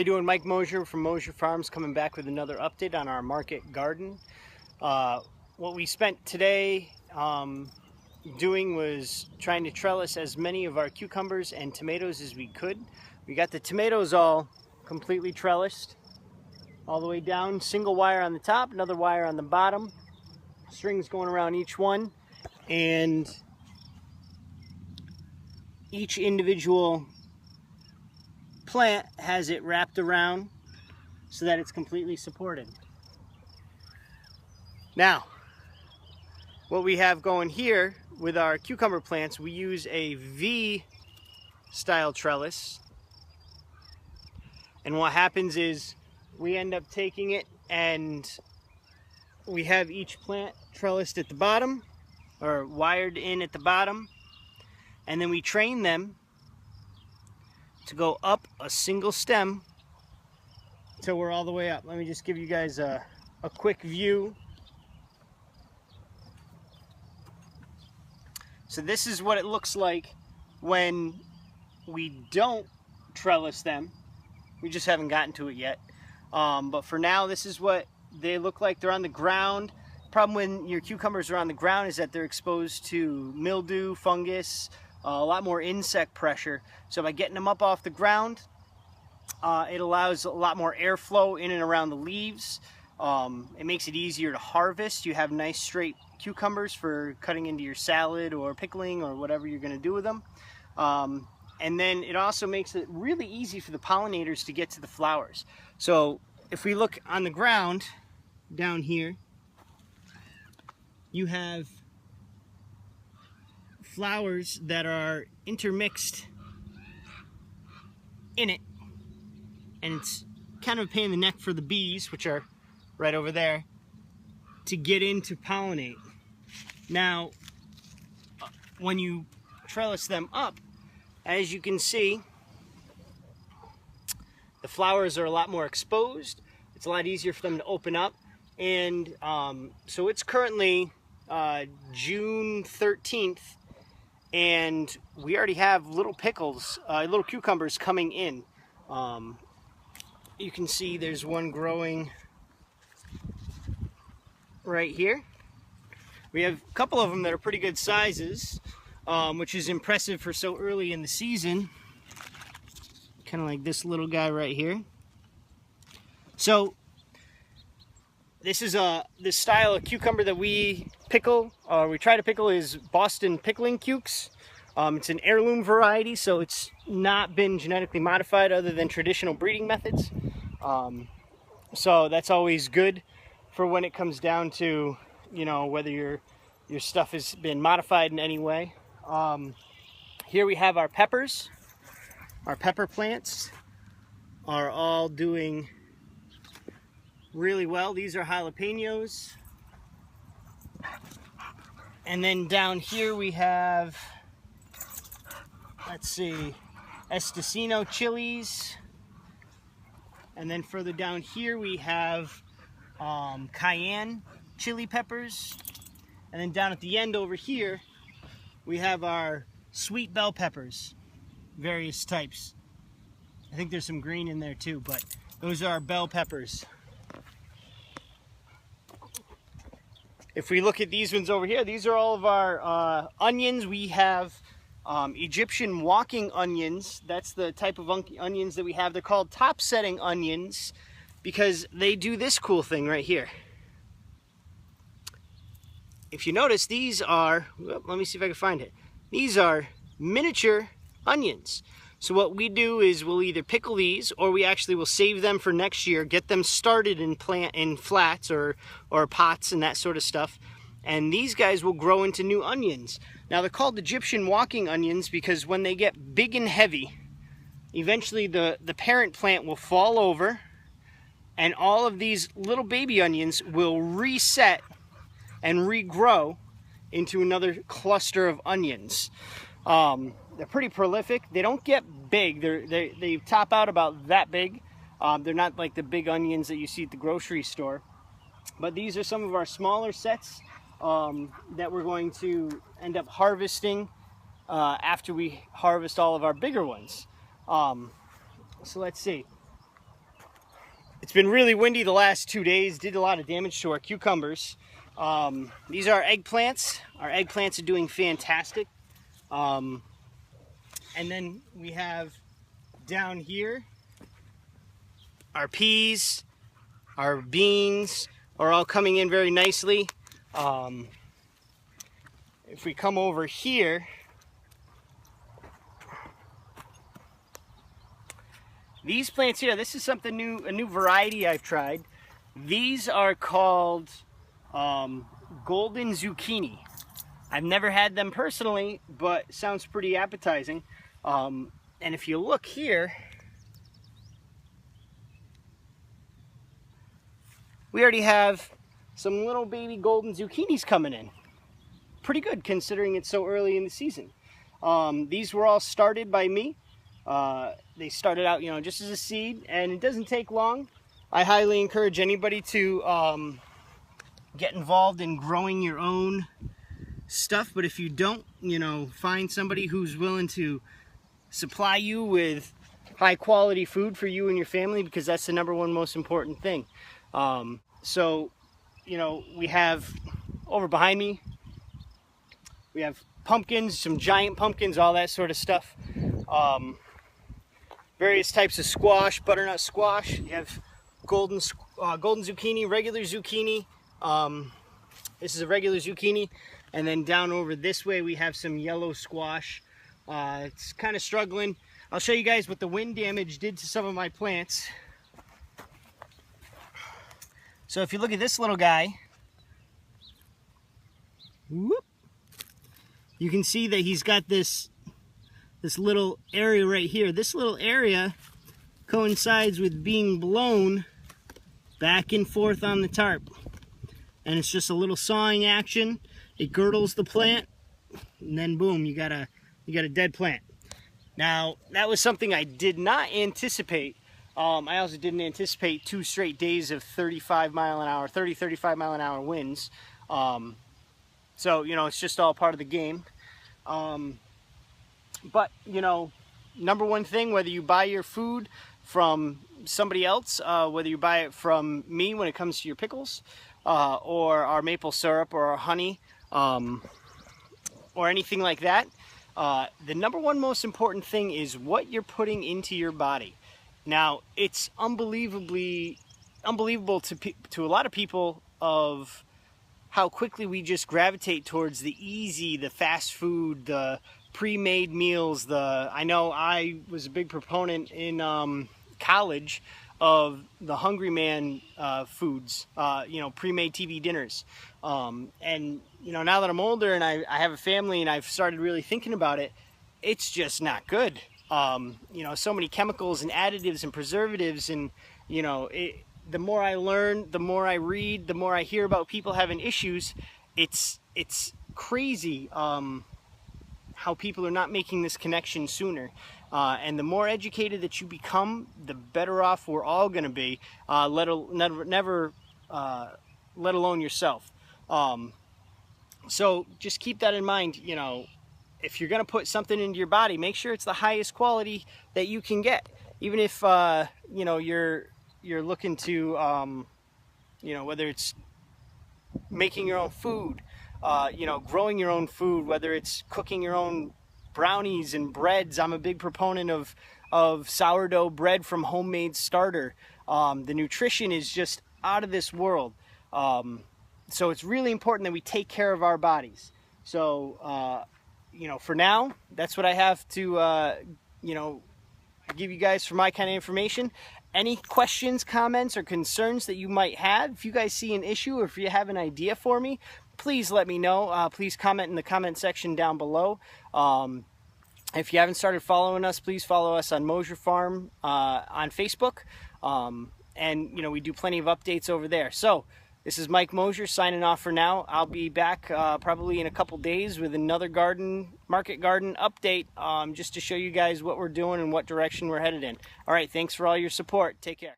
you doing? Mike Mosher from Mosher Farms coming back with another update on our market garden. What we spent today doing was trying to trellis as many of our cucumbers and tomatoes as we could. We got the tomatoes all completely trellised all the way down, single wire on the top, another wire on the bottom, strings going around each one, and each individual plant has it wrapped around so that it's completely supported. Now, what we have going here with our cucumber plants, we use a V style trellis, and what happens is we end up taking it and we have each plant trellised at the bottom or wired in at the bottom, and then we train them to go up a single stem till we're all the way up. Let me just give you guys a quick view. So this is what it looks like when we don't trellis them. We just haven't gotten to it yet. But for now, this is what they look like. They're on the ground. Problem when your cucumbers are on the ground is that they're exposed to mildew, fungus, a lot more insect pressure. So by getting them up off the ground, it allows a lot more airflow in and around the leaves. It makes it easier to harvest. You have nice straight cucumbers for cutting into your salad or pickling or whatever you're going to do with them. And then it also makes it really easy for the pollinators to get to the flowers. So if we look on the ground down here, you have flowers that are intermixed in it, and it's kind of a pain in the neck for the bees, which are right over there, to get in to pollinate. Now, when you trellis them up, as you can see, the flowers are a lot more exposed. It's a lot easier for them to open up, and so it's currently June 13th, and we already have little pickles, little cucumbers coming in. You can see there's one growing right here. We have a couple of them that are pretty good sizes, which is impressive for so early in the season. Kind of like this little guy right here. So this is this style of cucumber that we pickle, or we try to pickle, is Boston pickling cukes. It's an heirloom variety, so it's not been genetically modified other than traditional breeding methods. So that's always good for when it comes down to, you know, whether your stuff has been modified in any way. Here we have our peppers. Our pepper plants are all doing really well. These are jalapenos. And then down here we have, let's see, Estacino chilies. And then further down here we have cayenne chili peppers. And then down at the end over here we have our sweet bell peppers, various types. I think there's some green in there too, but those are our bell peppers. If we look at these ones over here, these are all of our onions. We have Egyptian walking onions. That's the type of onions that we have. They're called top-setting onions because they do this cool thing right here. If you notice, these are, let me see if I can find it. These are miniature onions. So what we do is we'll either pickle these, or we actually will save them for next year, get them started in flats or pots and that sort of stuff. And these guys will grow into new onions. Now they're called Egyptian walking onions because when they get big and heavy, eventually the parent plant will fall over, and all of these little baby onions will reset and regrow into another cluster of onions. They're pretty prolific. They don't get big. They top out about that big. They're not like the big onions that you see at the grocery store. But these are some of our smaller sets that we're going to end up harvesting after we harvest all of our bigger ones. So let's see. It's been really windy the last 2 days, did a lot of damage to our cucumbers. These are our eggplants. Our eggplants are doing fantastic. And then we have down here our peas, our beans are all coming in very nicely. If we come over here, these plants here, this is something new, a new variety I've tried. These are called golden zucchini. I've never had them personally, but sounds pretty appetizing. And if you look here, we already have some little baby golden zucchinis coming in. Pretty good considering it's so early in the season. These were all started by me. They started out, just as a seed, and it doesn't take long. I highly encourage anybody to get involved in growing your own stuff, but if you don't, find somebody who's willing to supply you with high quality food for you and your family, because that's the number one most important thing. So, we have over behind me, we have pumpkins, some giant pumpkins, all that sort of stuff. Various types of squash, butternut squash. You have golden zucchini, regular zucchini. This is a regular zucchini. And then down over this way we have some yellow squash. It's kind of struggling. I'll show you guys what the wind damage did to some of my plants. So if you look at this little guy, whoop, you can see that he's got this little area right here. This little area coincides with being blown back and forth on the tarp. And it's just a little sawing action. It girdles the plant, and then boom, you got a dead plant. Now, that was something I did not anticipate. I also didn't anticipate 2 straight days of 35 mile an hour winds. So, it's just all part of the game. But, number one thing, whether you buy your food from somebody else, whether you buy it from me when it comes to your pickles, or our maple syrup or our honey, or anything like that, the number one most important thing is what you're putting into your body. Now, it's unbelievable to a lot of people of how quickly we just gravitate towards the easy, the fast food, the pre-made meals. I know I was a big proponent in college of the Hungry Man foods, pre-made TV dinners. And now that I'm older and I have a family and I've started really thinking about it, it's just not good. So many chemicals and additives and preservatives, and the more I learn, the more I read, the more I hear about people having issues. It's crazy how people are not making this connection sooner. And the more educated that you become, the better off we're all going to be, let alone yourself. So just keep that in mind. If you're going to put something into your body, make sure it's the highest quality that you can get. Even if you're looking to whether it's making your own food, growing your own food, whether it's cooking your own brownies and breads. I'm a big proponent of sourdough bread from Homemade Starter. The nutrition is just out of this world. So it's really important that we take care of our bodies. So, for now, that's what I have to, give you guys for my kind of information. Any questions, comments, or concerns that you might have, if you guys see an issue or if you have an idea for me, please let me know. Please comment in the comment section down below. If you haven't started following us, please follow us on Mosher Farm on Facebook. And, we do plenty of updates over there. So, this is Mike Mosher signing off for now. I'll be back probably in a couple days with another market garden update, just to show you guys what we're doing and what direction we're headed in. All right, thanks for all your support. Take care.